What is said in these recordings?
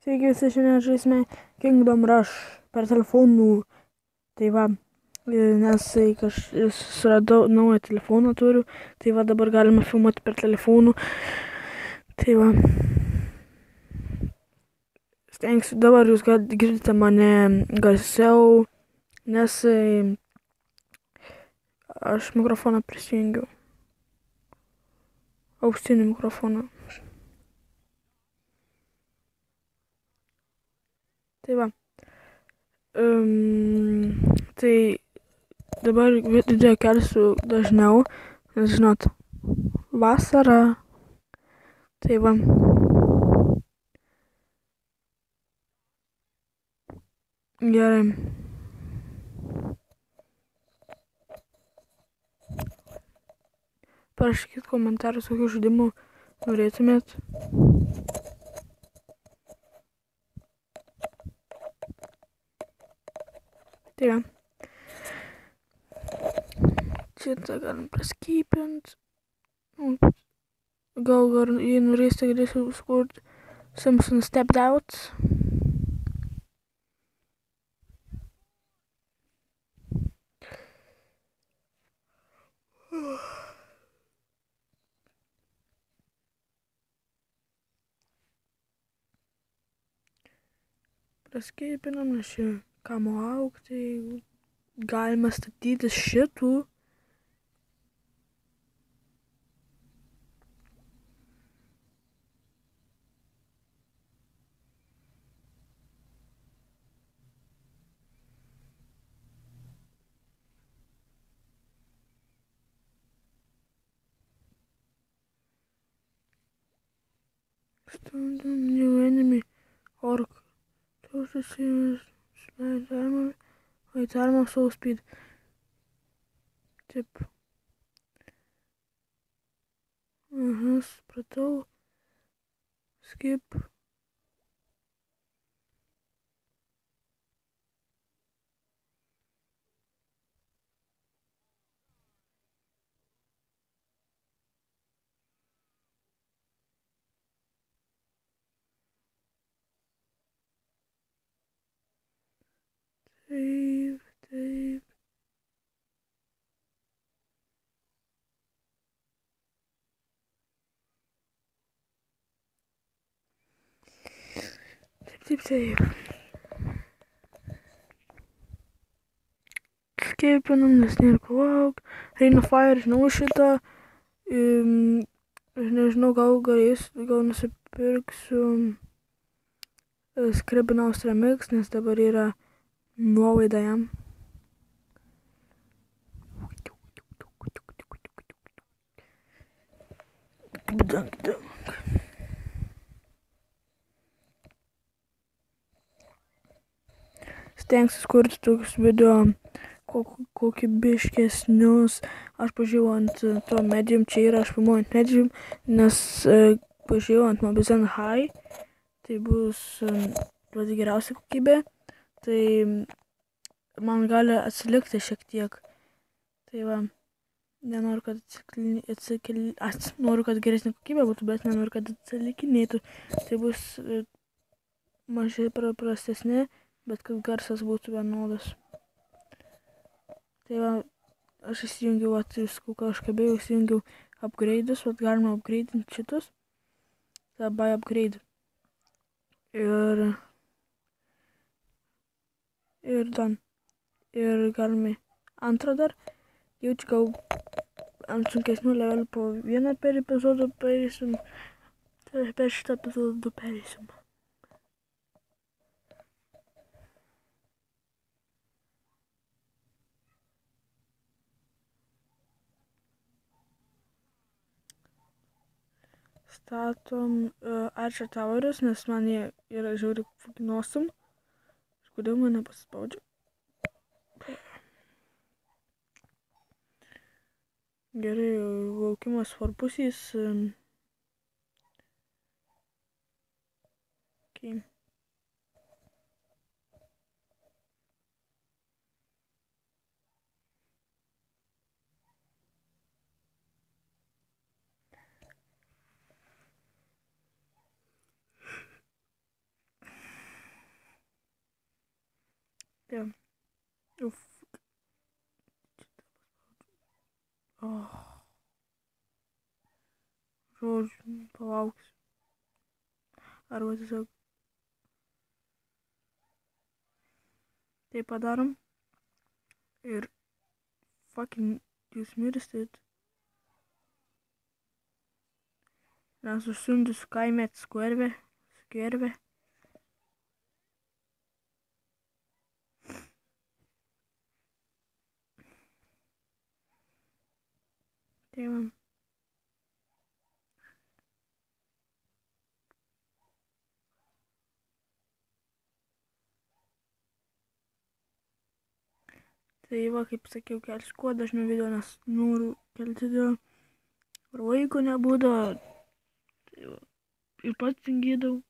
Sveiki visi, šiandien žaisime Kingdom Rush per telefonų. Tai va, nes suradau naują telefoną turiu, tai va dabar galima filmuoti per telefonų. Tai va, stengsiu, dabar jūs girdite mane garsiau, nes aš mikrofoną prisijungiau. Auksinį mikrofoną. Tai va. Tai dabar video kelsiu dažniau, nes žinot, vasara. Tai va. Gerai. Parašykit komentarus, kokių žaidimų norėtumėt. Tai va. Šitą galim praskypint. Gal jei norėsite, galėsiu sukurti Simpsons Stepped Out. Praskypinam, nes čia kamo augti, galima statyti šitų. Stundum new enemy orc. Slide armor. Wait, armor soul speed. Taip. Supratau. Skip. Taip. Taip. Skipinam, nes nėra ko lauk. Reign of Fire, žinau šitą. Aš nežinau, gal nusipirksiu Scribblenauts Remix, nes dabar yra nuolaida jam. Stengsiu kurti tokius video kokybiškesnius. Aš pažiūrėjau ant to Medium, čia yra, aš filmuoju ant Medium, nes pažiūrėjau ant Mobizen High, tai bus pati geriausia kokybė, tai man gali atsilikti šiek tiek. Tai va, nenoriu, kad noriu, kad geresnė kokybė būtų, bet nenoriu, kad atsilikinėtų. Tai bus mažai prastesnė, bet kad garsas būtų vienodas. Tai va, aš įsijungiau, aš kabėjau, įsijungiau upgrade'us, galima upgrade'inti šitus. Tai buy upgrade. Ir done. Ir galime antrą dar. Jaučiu, gal ant sunkesnių levelių po vieną per epizodą perėsim. Tai per šitą epizodą 2 perėsim. Statom Archer Towers, nes man jie yra žiauriai fucking awesome. Kodėl mane pasispaudžia? Gerai, laukimas svarbusys. Okay. Tai. Uf. Oh. Žodžiu, palauksiu. Arba tiesiog tai padarom. Ir fucking jūs mirstit. Nes užsiundysiu kaime skvervę. Tai va. Tai va, kaip sakiau, kelsiu kuo dažniau video, nes noriu kelti video. Ir laiko nebūdavo. Tai va. Ir pats tingėdavau.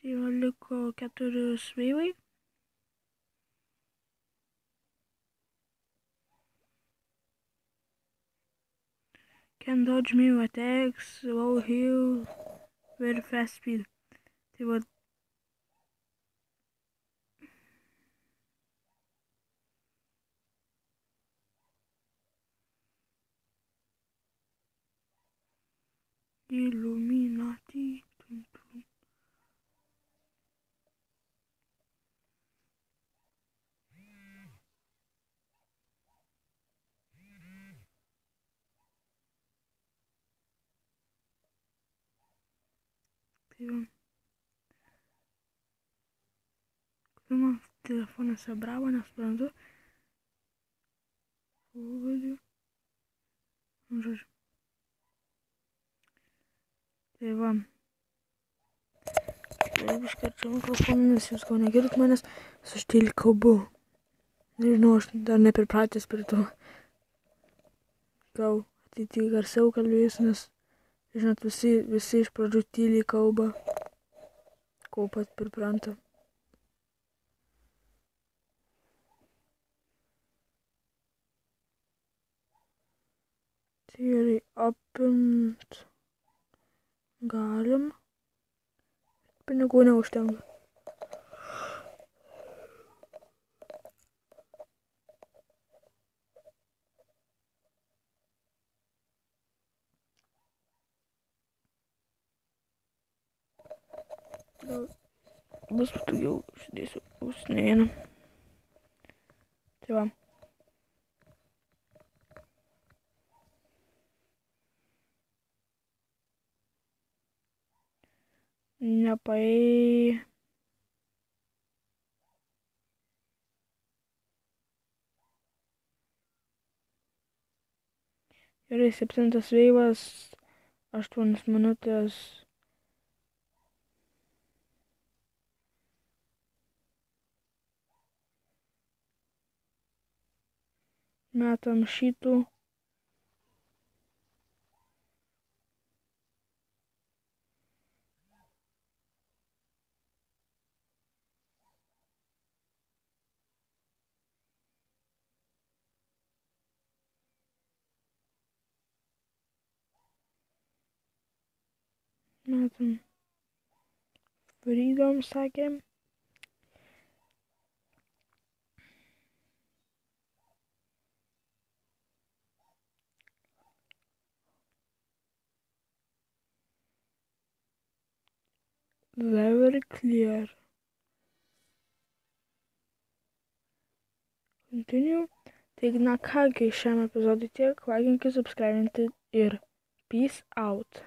Tai va, liko 4 veivai. Can dodge melee attacks, low heal, very fast speed. Tai va. Illuminati. Tai va. Kodėl man telefonas vibravo, nesuprantu. Žodžiu. Tai va. Taip iškarčiau mikrofoną, nes jūs gal negirdit manęs, aš tyliai kalbu. Nežinau, aš dar nepripratęs prie to. Gal ateityje garsiau kalbėsiu, nes, žinot, visi iš pradžių tyliai kalba, kol pat pripranta. Tai apimt galim. Pinigų neužtenka. Gal bus patogiau, uždėsiu ausinėlę. Tai va. Nepaėjai. Gerai, 7 veivas, 8 minutės. Metam šitų. Metam Freedom, sakėm. Very clear. Continue. Taigi, na kągi, šiam epizodui tiek. Laikinkit, subscribinkit ir peace out.